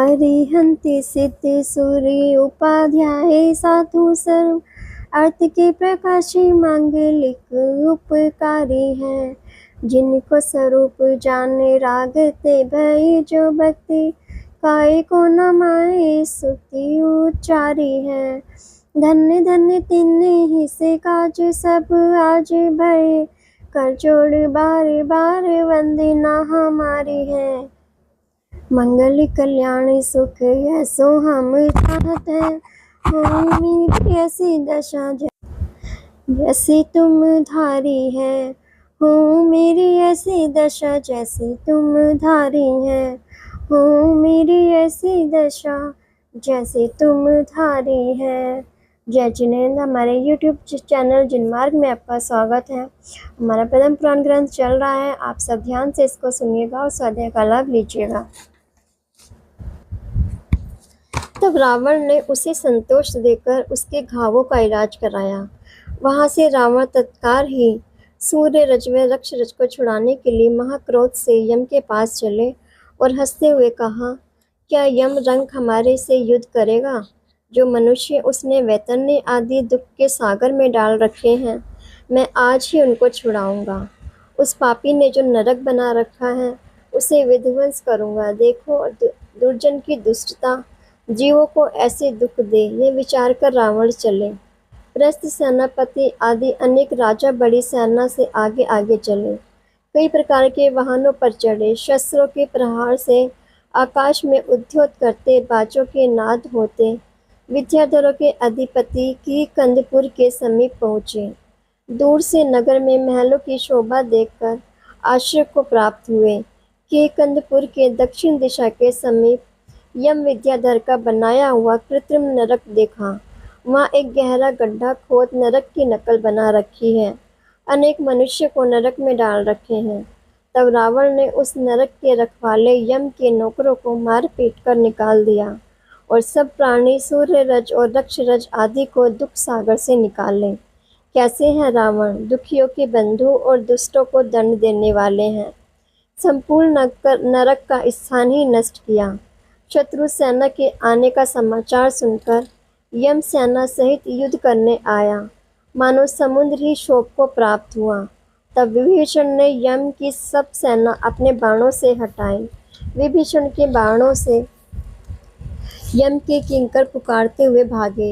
अरिहन्ति सिद्ध सूर्य उपाध्याय साधु सर्व अर्थ के प्रकाशी मांगलिक उपकारी है। जिनको स्वरूप जाने रागते भय जो भक्ति काय को नमाए सुति उच्चारी है। धन्य धन्य तिन्ने ही से काज सब आज भय कर जोड़ बार बार वंदना हमारी है। मंगल कल्याण सुख ऐसो हम चाहते हैं, हो मेरी ऐसी दशा जैसी तुम धारी है। हो मेरी ऐसी दशा जैसी तुम धारी है। हो मेरी ऐसी दशा जैसे तुम धारी है। जय जिनेंद्र। हमारे YouTube चैनल जिनमार्ग में आपका स्वागत है। हमारा पद्म पुराण ग्रंथ चल रहा है, आप सब ध्यान से इसको सुनिएगा और स्वाध्याय का लाभ लीजिएगा। तब रावण ने उसे संतोष देकर उसके घावों का इलाज कराया। वहां से रावण तत्काल ही सूर्य रज में रक्ष को छुड़ाने के लिए महाक्रोध से यम के पास चले और हंसते हुए कहा, क्या यम रंग हमारे से युद्ध करेगा? जो मनुष्य उसने वैतन्य आदि दुख के सागर में डाल रखे हैं, मैं आज ही उनको छुड़ाऊंगा। उस पापी ने जो नरक बना रखा है उसे विध्वंस करूंगा। देखो दुर्जन की दुष्टता जीवों को ऐसे दुख दे, ये विचार कर रावण चले। प्रस्थ सेनापति आदि अनेक राजा बड़ी सेना से आगे आगे चले। कई प्रकार के वाहनों पर चढ़े। शस्त्रों के प्रहार से आकाश में उद्योत करते बाजों के नाद होते विद्याधरों के अधिपति की कंदपुर के समीप पहुँचे। दूर से नगर में महलों की शोभा देखकर आश्चर्य को प्राप्त हुए कि कंदपुर के दक्षिण दिशा के समीप यम विद्याधर का बनाया हुआ कृत्रिम नरक देखा। वहाँ एक गहरा गड्ढा खोद नरक की नकल बना रखी है। अनेक मनुष्य को नरक में डाल रखे हैं। तब रावण ने उस नरक के रखवाले यम के नौकरों को मार पीट कर निकाल दिया और सब प्राणी सूर्य रज और रक्ष रज आदि को दुख सागर से निकाले। कैसे हैं रावण? दुखियों के बंधु और दुष्टों को दंड देने वाले हैं। संपूर्ण नरक का स्थान ही नष्ट किया। शत्रु सेना के आने का समाचार सुनकर यम सेना सहित युद्ध करने आया, मानो समुद्र ही शोक को प्राप्त हुआ। तब विभीषण ने यम की सब सेना अपने बाणों से हटाई। विभीषण के बाणों से यम के किंकर पुकारते हुए भागे।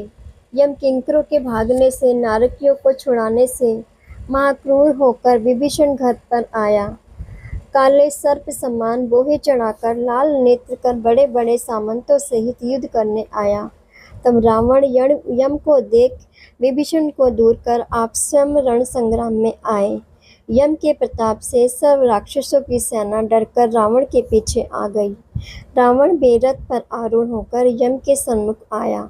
यम किंकरों के भागने से, नारकियों को छुड़ाने से महाक्रूर होकर विभीषण घर पर आया। काले सर्प समान बोहे चढ़ाकर लाल नेत्र कर बड़े बड़े सामंतों सहित युद्ध करने आया। तब रावण यम को देख विभीषण को दूर कर आप स्वयं रण संग्राम में आए। यम के प्रताप से सब राक्षसों की सेना डरकर रावण के पीछे आ गई। रावण बेरथ पर आरूढ़ होकर यम के सम्मुख आया।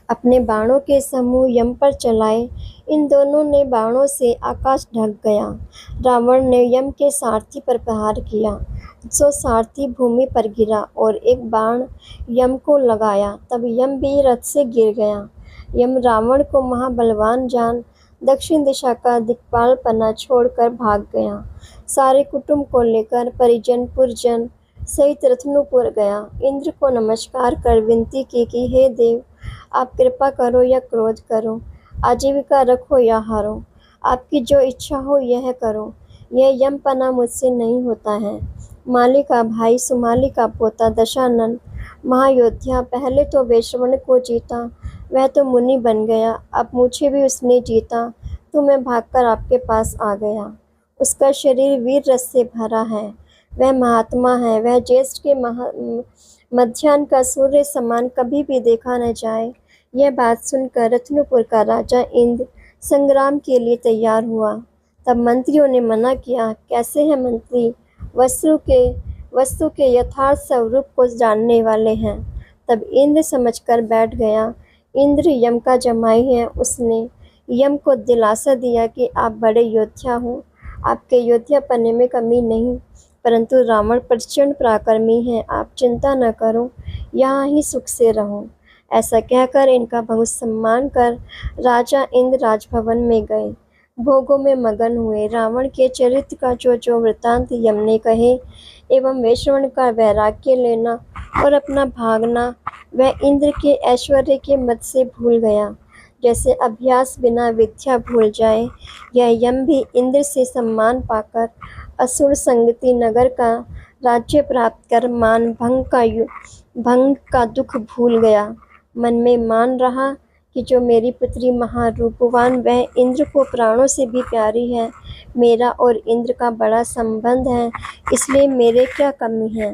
अपने बाणों के समूह यम पर चलाए। इन दोनों ने बाणों से आकाश ढक गया। रावण ने यम के सारथी पर प्रहार किया, सो सारथी भूमि पर गिरा और एक बाण यम को लगाया। तब यम भी रथ से गिर गया। यम रावण को महाबलवान जान दक्षिण दिशा का दिक्पालपना छोड़कर भाग गया। सारे कुटुंब को लेकर परिजन पुरजन सहित रत्नपुर गया। इंद्र को नमस्कार कर विनती की कि हे देव, आप कृपा करो या क्रोध करो, आजीविका रखो या हारो, आपकी जो इच्छा हो यह करो। यह यमपना मुझसे नहीं होता है। माली का भाई सुमाली का पोता दशानन महायोद्धा पहले तो वैश्रवण को जीता, वह तो मुनि बन गया। अब मुझे भी उसने जीता तो मैं भागकर आपके पास आ गया। उसका शरीर वीर रस से भरा है, वह महात्मा है। वह ज्येष्ठ के मध्याह्न का सूर्य समान कभी भी देखा न जाए। यह बात सुनकर रत्नपुर का राजा इंद्र संग्राम के लिए तैयार हुआ। तब मंत्रियों ने मना किया। कैसे हैं मंत्री? वस्तु के यथार्थ स्वरूप को जानने वाले हैं। तब इंद्र समझकर बैठ गया। इंद्र यम का जमाई है। उसने यम को दिलासा दिया कि आप बड़े योद्धा हो, आपके योद्धापने में कमी नहीं, परंतु रावण प्रचंड पराक्रमी है। आप चिंता न करो, यहाँ ही सुख से रहो। ऐसा कहकर इनका बहुत सम्मान कर राजा इंद्र राजभवन में गए। भोगों में मगन हुए। रावण के चरित्र का जो वृतांत यम ने कहे एवं वैश्रवण का वैराग्य लेना और अपना भागना, वह इंद्र के ऐश्वर्य के मद से भूल गया, जैसे अभ्यास बिना विद्या भूल जाए। यह यम भी इंद्र से सम्मान पाकर असुर संगति नगर का राज्य प्राप्त कर मान भंग का दुख भूल गया। मन में मान रहा कि जो मेरी पुत्री महारूपवान वह इंद्र को प्राणों से भी प्यारी है। मेरा और इंद्र का बड़ा संबंध है, इसलिए मेरे क्या कमी है।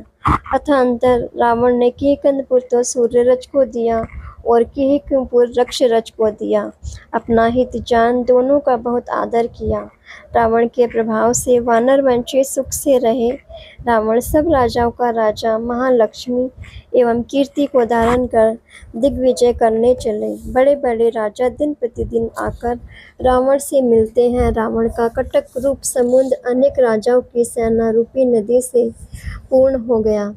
अथांतर रावण ने कीकंदपुर तो सूर्यरज को दिया और किहिकपुर रक्षरज को दिया। अपना हित जान दोनों का बहुत आदर किया। रावण के प्रभाव से वानर वंशी सुख से रहे। रावण सब राजाओं का राजा, महालक्ष्मी एवं कीर्ति को धारण कर दिग्विजय करने चले। बड़े बड़े राजा दिन प्रतिदिन आकर रावण से मिलते हैं। रावण का कटक रूप समुद्र अनेक राजाओं की सेना रूपी नदी से पूर्ण हो गया।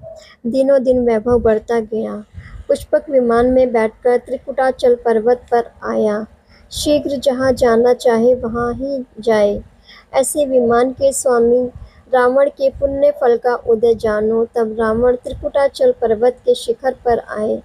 दिनों दिन वैभव बढ़ता गया। पुष्पक विमान में बैठकर त्रिकुटाचल पर्वत पर आया। शीघ्र जहाँ जाना चाहे वहाँ ही जाए। ऐसे विमान के स्वामी रावण के पुण्य फल का उदय जानो। तब रावण त्रिकुटाचल पर्वत के शिखर पर आए।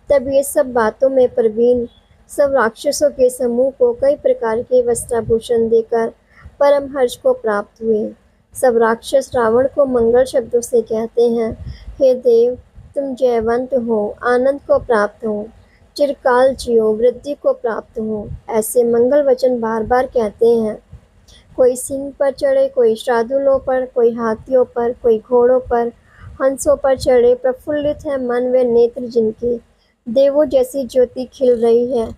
तब ये सब बातों में प्रवीण सब राक्षसों के समूह को कई प्रकार के वस्त्राभूषण देकर परम हर्ष को प्राप्त हुए। सब राक्षस रावण को मंगल शब्दों से कहते हैं, हे देव, तुम जयवंत हो, आनंद को प्राप्त हो, चिरकाल जियो, वृद्धि को प्राप्त हो। ऐसे मंगल वचन बार बार कहते हैं। कोई सिंह पर चढ़े, कोई शार्दूलों पर, कोई हाथियों पर, कोई घोड़ों पर, हंसों पर चढ़े। प्रफुल्लित है मन व नेत्र जिनके, देवों जैसी ज्योति खिल रही है,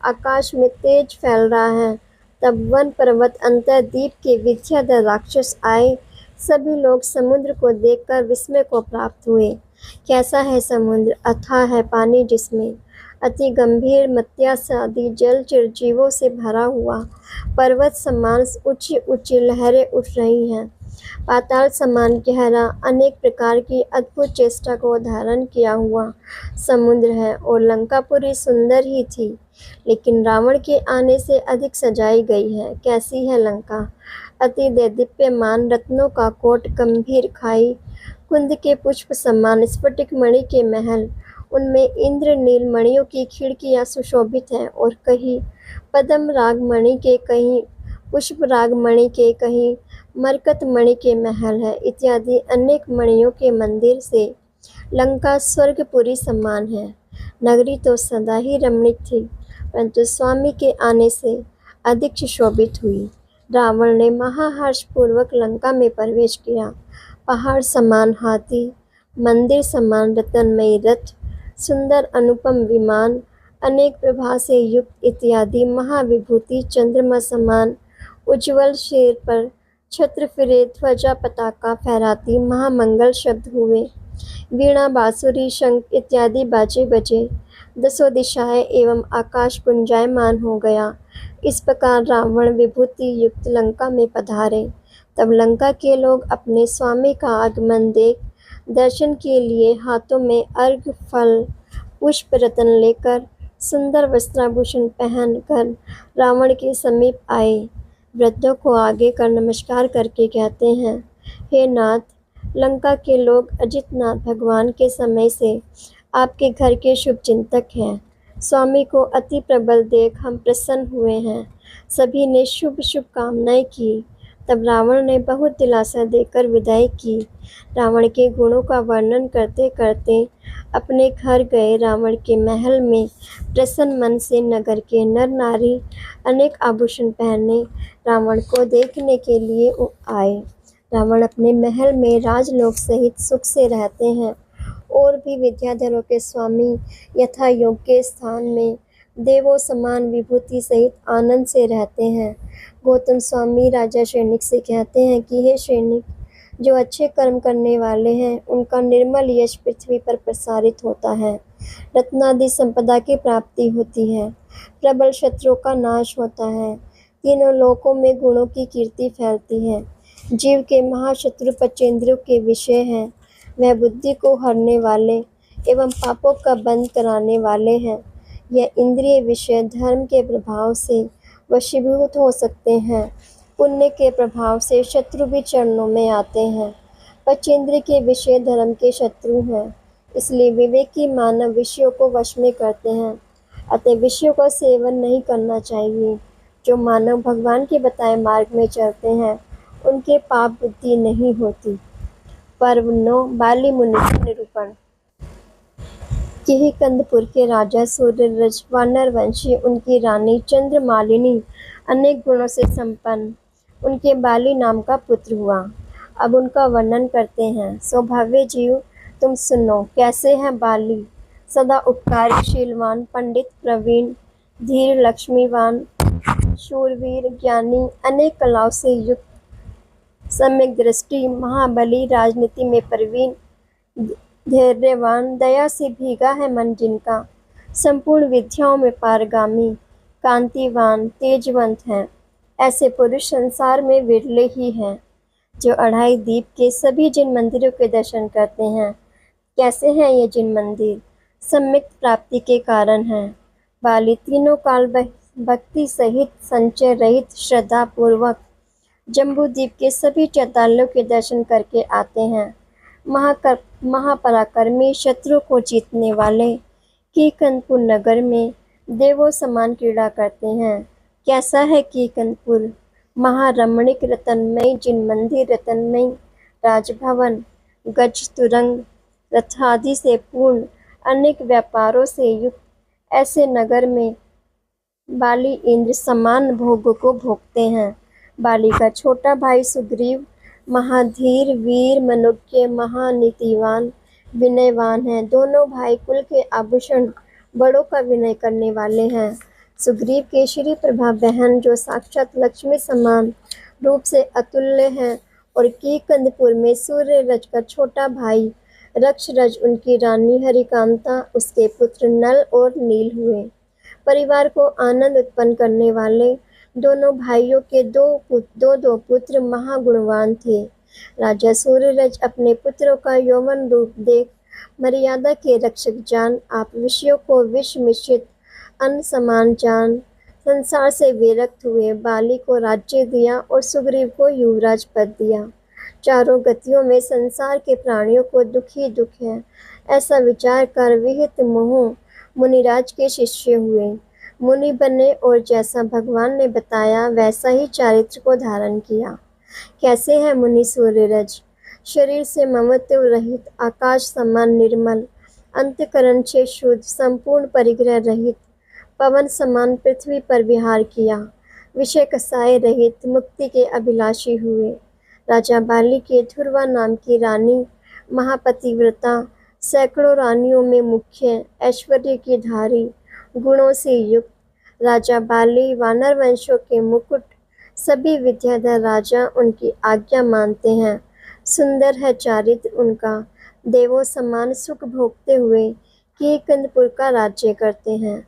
आकाश में तेज फैल रहा है। तब वन पर्वत अंतर्दीप के विद्याधर राक्षस आए। सभी लोग समुद्र को देखकर विस्मय को प्राप्त हुए। कैसा है समुद्र, अथाह है पानी जिसमें अति गंभीर मत्स्यादि जल चिरजीवों से भरा हुआ। पर्वत समान ऊंची ऊंची लहरें उठ रही हैं। पाताल समान गहरा अनेक प्रकार की अद्भुत चेष्टा को धारण किया हुआ समुद्र है। और लंकापुरी सुंदर ही थी, लेकिन रावण के आने से अधिक सजाई गई है। कैसी है लंका, अति दैदीप्यमान रत्नों का कोट, गंभीर खाई, कुंद के पुष्प समान स्फटिक मणि के महल, उनमें इंद्र नील मणियों की खिड़कियां सुशोभित हैं। और कहीं पद्म राग मणि के, कहीं पुष्प राग मणि के, कहीं मरकत मणि के महल है इत्यादि अनेक मणियों के मंदिर से लंका स्वर्गपुरी समान है। नगरी तो सदा ही रमणीक थी, परंतु स्वामी के आने से अधिक सुशोभित हुई। रावण ने महाहर्षपूर्वक लंका में प्रवेश किया। पहाड़ समान हाथी, मंदिर समान रत्नमयी रथ, सुंदर अनुपम विमान, अनेक प्रभा से युक्त इत्यादि महाविभूति, चंद्रमा समान उज्ज्वल शेर पर छत्र फिरे, ध्वजा पताका फहराती महामंगल शब्द हुए। वीणा बांसुरी शंख इत्यादि बाजे बजे। दसों दिशाएं एवं आकाश गुंजायमान हो गया। इस प्रकार रावण विभूति युक्त लंका में पधारे। तब लंका के लोग अपने स्वामी का आगमन देख दर्शन के लिए हाथों में अर्घ, फल, पुष्प, रत्न लेकर, सुंदर वस्त्राभूषण पहनकर रावण के समीप आए। वृद्धों को आगे कर नमस्कार करके कहते हैं, हे नाथ, लंका के लोग अजितनाथ भगवान के समय से आपके घर के शुभ चिंतक हैं। स्वामी को अति प्रबल देख हम प्रसन्न हुए हैं। सभी ने शुभ शुभ कामनाएं की। तब रावण ने बहुत दिलासा देकर विदाई की। रावण के गुणों का वर्णन करते करते अपने घर गए। रावण के महल में प्रसन्न मन से नगर के नर नारी अनेक आभूषण पहने रावण को देखने के लिए आए। रावण अपने महल में राजलोक सहित सुख से रहते हैं। और भी विद्याधरों के स्वामी यथा योग्य स्थान में देवों समान विभूति सहित आनंद से रहते हैं। गौतम स्वामी राजा श्रेणिक से कहते हैं कि हे श्रेणिक, जो अच्छे कर्म करने वाले हैं उनका निर्मल यश पृथ्वी पर प्रसारित होता है। रत्नादि संपदा की प्राप्ति होती है। प्रबल शत्रुओं का नाश होता है। तीनों लोकों में गुणों की कीर्ति फैलती है। जीव के महाशत्रु पंचेंद्रियों के विषय हैं। वह बुद्धि को हरने वाले एवं पापों का बंध कराने वाले हैं। यह इंद्रिय विषय धर्म के प्रभाव से वशीभूत हो सकते हैं। पुण्य के प्रभाव से शत्रु भी चरणों में आते हैं। पचेंद्र के विषय धर्म के शत्रु हैं, इसलिए विवेकी मानव विषयों को वश में करते हैं। अतः विषयों का सेवन नहीं करना चाहिए। जो मानव भगवान के बताए मार्ग में चलते हैं, उनके पाप बुद्धि नहीं होती। पर्व 9 बाली मुनि का निरूपण। किहिकंदपुर के राजा सूर्यरज वानरवंशी, उनकी रानी चंद्रमालिनी अनेक गुणों से संपन्न उनके बाली नाम का पुत्र हुआ। अब उनका वर्णन करते हैं। सौभाग्य जीव, तुम सुनो, कैसे हैं बाली। सदा उपकारशीलवान, पंडित, प्रवीण, धीर, लक्ष्मीवान, शूरवीर, ज्ञानी, अनेक कलाओं से युक्त, सम्यक दृष्टि, महाबली, राजनीति में प्रवीण, धैर्यवान, दया से भीगा है मन जिनका, संपूर्ण विद्याओं में पारगामी, कांतिवान, तेजवंत हैं। ऐसे पुरुष संसार में विरले ही हैं, जो 2.5 दीप के सभी जिन मंदिरों के दर्शन करते हैं। कैसे हैं ये जिन मंदिर? सम्यक प्राप्ति के कारण हैं। बाली तीनों काल भक्ति सहित, संचय रहित, श्रद्धा पूर्वक जम्बूद्वीप के सभी चैताल्यों के दर्शन करके आते हैं। महापराक्रमी, शत्रु को जीतने वाले किकंदपुर नगर में देवों समान क्रीड़ा करते हैं। कैसा है किकंदपुर? महारमणीक, रतनमयी जिन मंदिर, रतनमयी राजभवन, गज तुरंग, रथादि से पूर्ण, अनेक व्यापारों से युक्त ऐसे नगर में बाली इंद्र समान भोगों को भोगते हैं। बाली का छोटा भाई सुग्रीव महाधीर, वीर, मनुज्ञ, महानीतिवान, विनयवान है। दोनों भाई कुल के आभूषण, बड़ों का विनय करने वाले हैं। सुग्रीव की श्री प्रभा बहन, जो साक्षात लक्ष्मी समान रूप से अतुल्य है, और किकंदपुर में सूर्यरज का छोटा भाई रक्षरज, उनकी रानी हरिकांता, उसके पुत्र नल और नील हुए। परिवार को आनंद उत्पन्न करने वाले दोनों भाइयों के दो पुत्र महागुणवान थे। राजा सूर्यरज अपने पुत्रों का यौवन रूप देख मर्यादा के रक्षक जान, आप विषयों को विष मिश्रित अन्न समान जान, संसार से विरक्त हुए बाली को राज्य दिया और सुग्रीव को युवराज पद दिया। चारों गतियों में संसार के प्राणियों को दुख ही दुख है, ऐसा विचार कर विहित मोह मुनिराज के शिष्य हुए, मुनि बने और जैसा भगवान ने बताया वैसा ही चारित्र को धारण किया। कैसे है मुनि सूर्यरज? शरीर से ममत्व रहित, आकाश समान निर्मल, अंतकरण से शुद्ध, संपूर्ण परिग्रह रहित, पवन समान पृथ्वी पर विहार किया, विषय कसाय रहित, मुक्ति के अभिलाषी हुए। राजा बाली के ध्रुवा नाम की रानी महापतिव्रता, सैकड़ों रानियों में मुख्य, ऐश्वर्य की धारी, गुणों से युक्त। राजा बाली वानर वंशों के मुकुट, सभी विद्याधर राजा उनकी आज्ञा मानते हैं। सुंदर है चारित्र उनका, देवों समान सुख भोगते हुए किकंदपुर का राज्य करते हैं।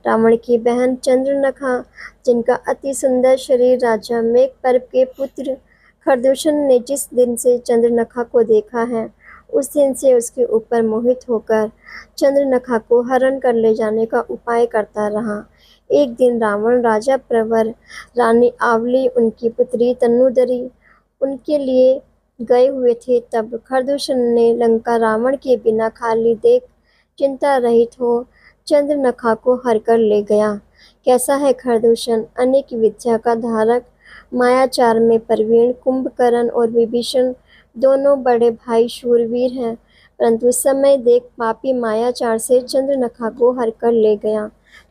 रावण की बहन चंद्रनखा, जिनका अति सुंदर शरीर राजा मेघ पर्व के पुत्र खरदूषण ने जिस दिन से चंद्रनखा को देखा है, उस दिन से उसके ऊपर मोहित होकर चंद्रनखा को हरण कर ले जाने का उपाय करता रहा। एक दिन रावण, राजा प्रवर, रानी आवली, उनकी पुत्री तनुदरी उनके लिए गए हुए थे। तब खरदूषण ने लंका रावण के बिना खाली देख चिंता रहित हो चंद्रनखा को हर कर ले गया। कैसा है खरदूषण? अनेक विद्या का धारक, मायाचार में प्रवीण, कुंभकर्ण और विभीषण दोनों बड़े भाई शूरवीर हैं, परंतु समय देख पापी मायाचार से चंद्रनखा को हर कर ले गया।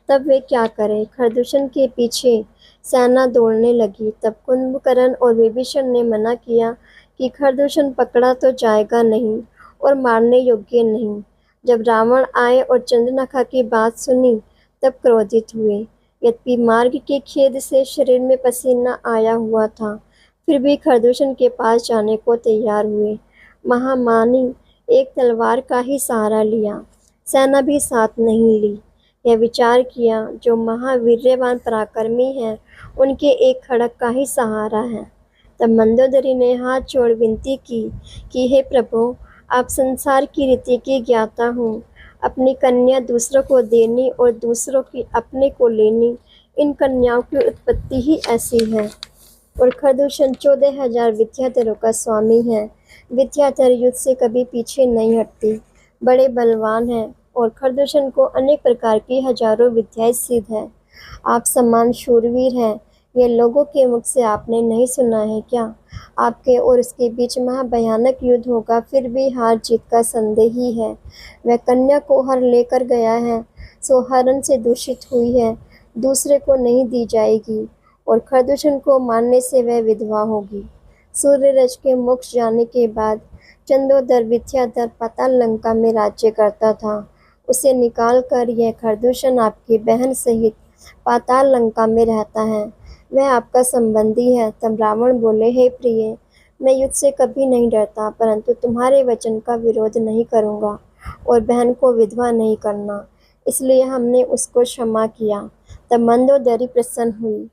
तब वे क्या करें? खरदूषण के पीछे सेना दौड़ने लगी। तब कुंभकर्ण और विभीषण ने मना किया कि खरदूषण पकड़ा तो जाएगा नहीं और मारने योग्य नहीं। जब रावण आए और चंद्रनखा की बात सुनी, तब क्रोधित हुए। यद्यपि मार्ग के खेद से शरीर में पसीना आया हुआ था, फिर भी खरदूषण के पास जाने को तैयार हुए। महामानी एक तलवार का ही सहारा लिया, सेना भी साथ नहीं ली। यह विचार किया, जो महावीर्यवान पराक्रमी हैं, उनके एक खड़ग का ही सहारा है। तब मंदोदरी ने हाथ जोड़ विनती की कि हे प्रभु, आप संसार की रीति की ज्ञाता हो। अपनी कन्या दूसरों को देनी और दूसरों की अपने को लेनी, इन कन्याओं की उत्पत्ति ही ऐसी है। और खरदूषण 14,000 विद्याधरों का स्वामी है। विद्याधर युद्ध से कभी पीछे नहीं हटती, बड़े बलवान हैं और खरदूषण को अनेक प्रकार की हजारों विद्याएं सिद्ध है। आप समान शूरवीर हैं, ये लोगों के मुख से आपने नहीं सुना है क्या? आपके और उसके बीच महाभयानक युद्ध होगा, फिर भी हार जीत का संदेह ही है। वह कन्या को हर लेकर गया है, सो हरण से दूषित हुई है, दूसरे को नहीं दी जाएगी, और खरदूषण को मारने से वह विधवा होगी। सूर्यरज के मोक्ष जाने के बाद चंदोदर विद्याधर पाताल लंका में राज्य करता था। उसे निकाल कर यह खरदूषण आपकी बहन सहित पाताल लंका में रहता है। वह आपका संबंधी है। तब रावण बोले, हे प्रिय, मैं युद्ध से कभी नहीं डरता, परंतु तुम्हारे वचन का विरोध नहीं करूँगा और बहन को विधवा नहीं करना, इसलिए हमने उसको क्षमा किया। तब मंदोदरी प्रसन्न हुई।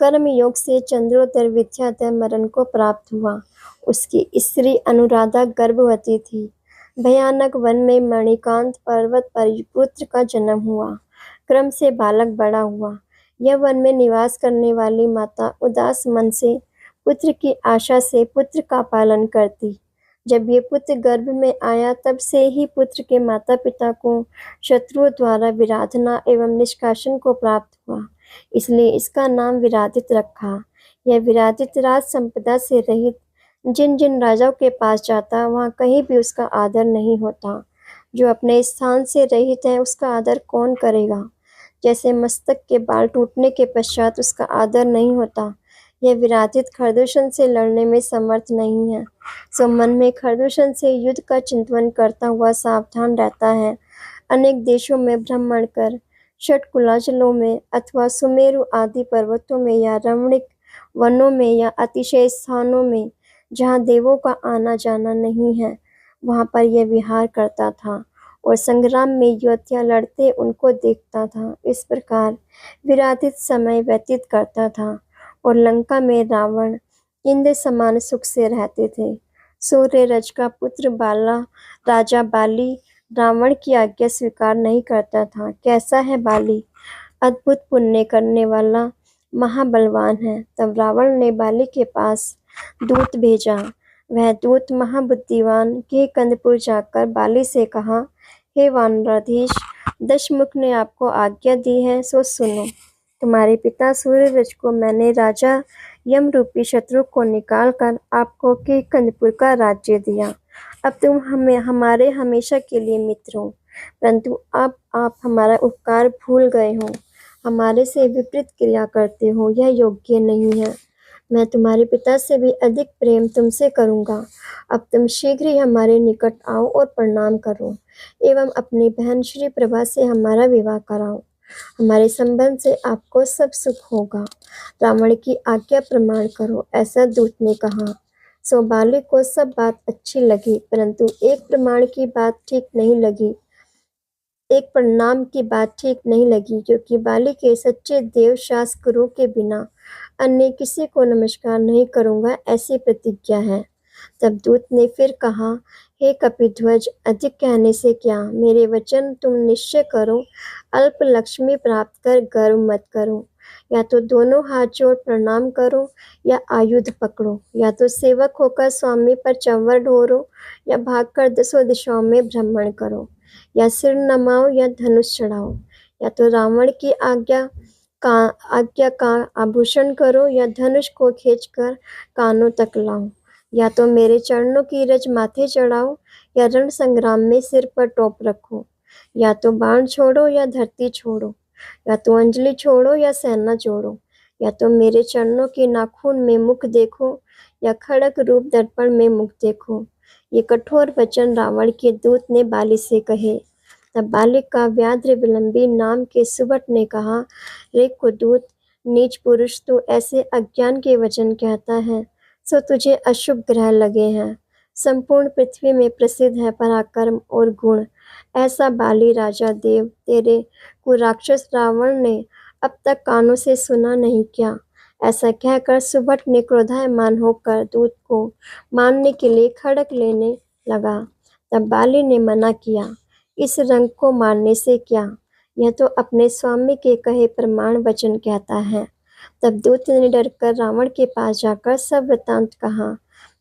कर्म योग से चंद्रोदर विद्याधर मरण को प्राप्त हुआ। उसकी स्त्री अनुराधा गर्भवती थी। भयानक वन में मणिकांत पर्वत पर पुत्र का जन्म हुआ। क्रम से बालक बड़ा हुआ। यह वन में निवास करने वाली माता उदास मन से पुत्र की आशा से पुत्र का पालन करती। जब ये पुत्र गर्भ में आया, तब से ही पुत्र के माता पिता को शत्रुओं द्वारा विराधना एवं निष्कासन को प्राप्त हुआ, इसलिए इसका नाम विराधित रखा। यह विराधित राज संपदा से रहित, जिन जिन राजाओं के पास जाता वहाँ कहीं भी उसका आदर नहीं होता। जो अपने स्थान से रहित है, उसका आदर कौन करेगा? जैसे मस्तक के बाल टूटने के पश्चात उसका आदर नहीं होता, यह विराधित खरदूषण से लड़ने में समर्थ नहीं है, सो मन में खरदूषण से युद्ध का चिंतन करता हुआ सावधान रहता है। अनेक देशों में भ्रमण कर षटकुलाचलों में अथवा सुमेरु आदि पर्वतों में या रमणीक वनों में या अतिशय स्थानों में जहाँ देवों का आना जाना नहीं है, वहाँ पर यह विहार करता था और संग्राम में योद्धा लड़ते उनको देखता था। इस प्रकार विराधित समय व्यतीत करता था और लंका में रावण इंद्र समान सुख से रहते थे। सूर्यरज का पुत्र बाला राजा बाली रावण की आज्ञा स्वीकार नहीं करता था। कैसा है बाली? अद्भुत पुण्य करने वाला महाबलवान है। तब रावण ने बाली के पास दूत भेजा। वह दूत महाबुद्धिवान के कंदपुर जाकर बाली से कहा, हे वानराधीश, दशमुख ने आपको आज्ञा दी है, सो सुनो। तुम्हारे पिता सूर्यरज को मैंने राजा यम रूपी शत्रु को निकाल कर आपको के कंदपुर का राज्य दिया। अब तुम हमारे हमेशा के लिए मित्र हो, परंतु अब आप हमारा उपकार भूल गए हो, हमारे से विपरीत क्रिया करते हो, यह योग्य नहीं है। मैं तुम्हारे पिता से भी अधिक प्रेम तुमसे करूँगा। अब तुम शीघ्र ही हमारे निकट आओ और प्रणाम करो एवं अपनी बहन श्री प्रभा से हमारा विवाह कराओ। हमारे संबंध से आपको सब सुख होगा। रावण की आज्ञा प्रमाण करो, ऐसा दूत ने कहा। सो बाली को सब बात अच्छी लगी, परंतु एक प्रमाण की बात ठीक नहीं लगी, एक प्रणाम की बात ठीक नहीं लगी, क्योंकि बाली के सच्चे देव शास्त्र गुरु के बिना अन्य किसी को नमस्कार नहीं करूँगा, ऐसी प्रतिज्ञा है। तब दूत ने फिर कहा, हे कपिध्वज, अधिक कहने से क्या, मेरे वचन तुम निश्चय करो। अल्प लक्ष्मी प्राप्त कर गर्व मत करो। या तो दोनों हाथ जोड़ प्रणाम करो या आयुध पकड़ो, या तो सेवक होकर स्वामी पर चंवर ढोरो या भागकर 10 दिशाओं में भ्रमण करो, या सिर नमाओ या धनुष चढ़ाओ, या तो रावण की आज्ञा का आभूषण करो या धनुष को खींचकर कानों तक लाओ, या तो मेरे चरणों की रज माथे चढ़ाओ या रण संग्राम में सिर पर टोप रखो, या तो बाण छोड़ो या धरती छोड़ो, या तो अंजलि छोड़ो या सेना जोड़ो, या तो मेरे चरणों के नाखून में मुख देखो या खड़ग रूप दर्पण में मुख देखो। ये कठोर वचन रावण के दूत ने बाली से कहे। तब बालिक का व्याघ्र विलंबी नाम के सुबट ने कहा, रे कुदूत, नीच पुरुष, तू ऐसे अज्ञान के वचन कहता है, सो तुझे अशुभ ग्रह लगे हैं। संपूर्ण पृथ्वी में प्रसिद्ध है पराक्रम और गुण। ऐसा बाली राजा देव तेरे को राक्षस रावण ने अब तक कानों से सुना नहीं क्या? ऐसा कहकर सुबट ने क्रोधायमान होकर दूत को मारने के लिए खड़ग लेने लगा। तब बाली ने मना किया, इस रंग को मारने से क्या, यह तो अपने स्वामी के कहे प्रमाण वचन कहता है। तब दूत ने डरकर रावण के पास जाकर सब वृत्तांत कहा।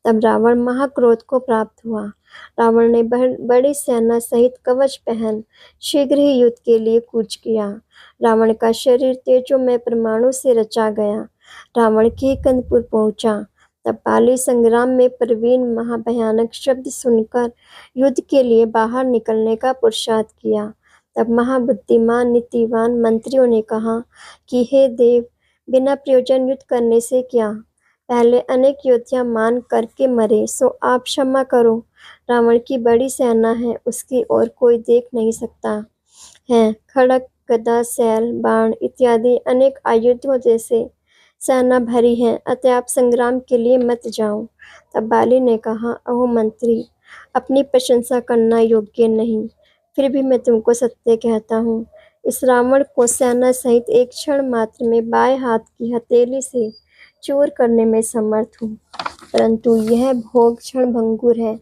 तब रावण महाक्रोध को प्राप्त हुआ। रावण ने बड़ी सेना सहित कवच पहन शीघ्र ही युद्ध के लिए कूच किया। रावण का शरीर तेजों में परमाणु से रचा गया। रावण कीकंदपुर पहुंचा। तब पाली संग्राम में प्रवीण महाभयानक शब्द सुनकर युद्ध के लिए बाहर निकलने का पुरुषार्थ किया। तब महाबुद्धिमान नीतिवान मंत्रियों ने कहा कि हे देव, बिना प्रयोजन युद्ध करने से क्या, पहले अनेक योद्धा मान करके मरे, सो आप क्षमा करो। रावण की बड़ी सेना है, उसकी ओर कोई देख नहीं सकता है। खड़ग, गदा, शैल, बाण इत्यादि अनेक आयुधों जैसे सेना भरी है, अतः आप संग्राम के लिए मत जाओ। तब बाली ने कहा, अहो मंत्री, अपनी प्रशंसा करना योग्य नहीं, फिर भी मैं तुमको सत्य कहता हूँ। इस रावण को सेना सहित एक क्षण मात्र में बाएं हाथ की हथेली से चूर करने में समर्थ हूँ, परंतु यह भोग क्षण भंगुर है,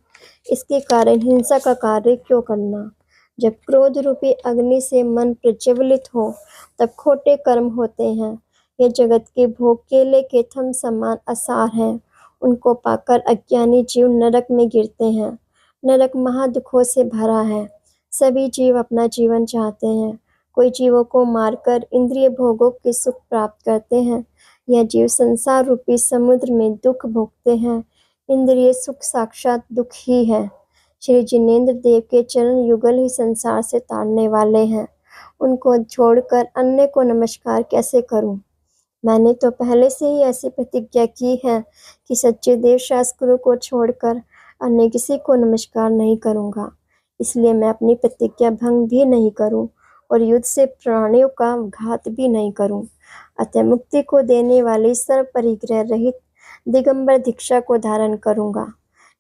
इसके कारण हिंसा का कार्य क्यों करना। जब क्रोध रूपी अग्नि से मन प्रज्वलित हो तब खोटे कर्म होते हैं। ये जगत के भोग केले के थम समान असार हैं, उनको पाकर अज्ञानी जीव नरक में गिरते हैं। नरक महादुखों से भरा है। सभी जीव अपना जीवन चाहते हैं। कोई जीवों को मारकर इंद्रिय भोगों के सुख प्राप्त करते हैं। यह जीव संसार रूपी समुद्र में दुख भोगते हैं। इंद्रिय सुख साक्षात दुख ही है। श्री जिनेंद्र देव के चरण युगल ही संसार से तारने वाले हैं। उनको छोड़कर अन्य को नमस्कार कैसे करूं? मैंने तो पहले से ही ऐसी प्रतिज्ञा की है कि सच्चे देव शास्त्रों को छोड़कर अन्य किसी को नमस्कार नहीं करूंगा। इसलिए मैं अपनी प्रतिज्ञा भंग भी नहीं करूं और युद्ध से प्राणियों का घात भी नहीं करूं। अतः मुक्ति को देने वाली सर्व परिग्रह रहित दिगंबर दीक्षा को धारण करूंगा।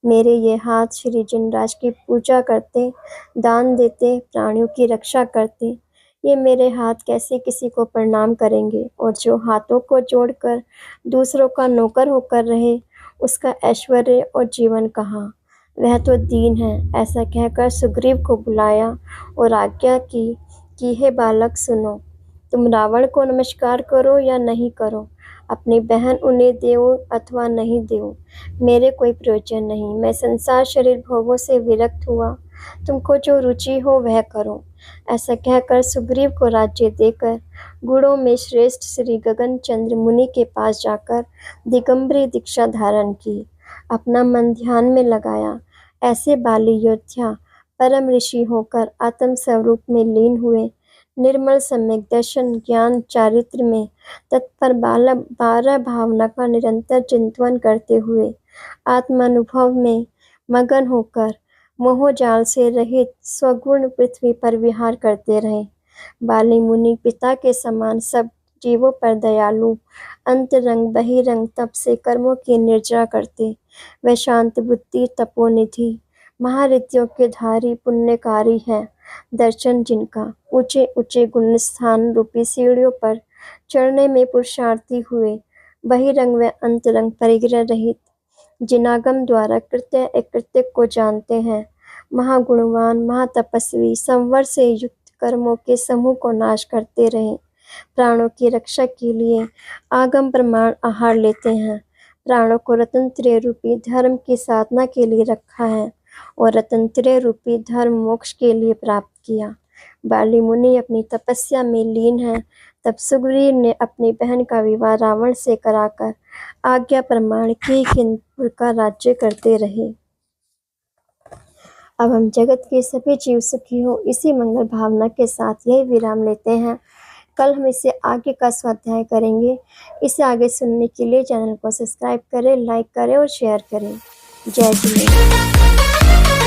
मेरे ये हाथ श्री जिनराज की पूजा करते, दान देते, प्राणियों की रक्षा करते, ये मेरे हाथ कैसे किसी को प्रणाम करेंगे? और जो हाथों को जोड़कर दूसरों का नौकर होकर रहे, उसका ऐश्वर्य और जीवन कहाँ? वह तो दीन है। ऐसा कहकर सुग्रीव को बुलाया और आज्ञा की कि हे बालक, सुनो, तुम रावण को नमस्कार करो या नहीं करो, अपनी बहन उन्हें देओ अथवा नहीं देओ, मेरे कोई प्रयोजन नहीं। मैं संसार शरीर भोगों से विरक्त हुआ, तुमको जो रुचि हो वह करो। ऐसा कहकर सुग्रीव को राज्य देकर गुणों में श्रेष्ठ श्री गगनचंद्र मुनि के पास जाकर दिगंबरी दीक्षा धारण की, अपना मन ध्यान में लगाया। ऐसे बाली योद्धा परम ऋषि होकर आत्म स्वरूप में लीन हुए, निर्मल सम्यक दर्शन ज्ञान चारित्र में तत्पर 12 भावना का निरंतर चिंतन करते हुए आत्मानुभव में मगन होकर मोहजाल से रहित स्वगुण पृथ्वी पर विहार करते रहे। बाली मुनि पिता के समान सब जीवों पर दयालु, अंतरंग बहिरंग तप से कर्मों की निर्जरा करते। वह शांत बुद्धि तपोनिधि महारिद्धियों के धारी पुण्यकारी है। दर्शन जिनका ऊंचे ऊंचे गुण स्थान रूपी सीढ़ियों पर चढ़ने में पुरुषार्थी हुए, बहिरंग व अंतरंग परिग्रह रहित, जिनागम द्वारा कृत्य अकृत्य को जानते हैं। महागुणवान महातपस्वी संवर से युक्त कर्मों के समूह को नाश करते रहे। प्राणों की रक्षा के लिए आगम प्रमाण आहार लेते हैं। प्राणों को रत्नत्रय रूपी धर्म की साधना के लिए रखा है और रत्नत्रय रूपी धर्म मोक्ष के लिए प्राप्त किया। बाली मुनि अपनी तपस्या में लीन है। तब सुग्रीव ने अपनी बहन का विवाह रावण से कराकर आज्ञा प्रमाण कीकंदपुर का राज्य करते रहे। अब हम जगत के सभी जीव सुखी हो, इसी मंगल भावना के साथ यही विराम लेते हैं। कल हम इससे आगे का स्वाध्याय करेंगे। इसे आगे सुनने के लिए चैनल को सब्सक्राइब करें, लाइक करें और शेयर करें। जय जिनेंद्र।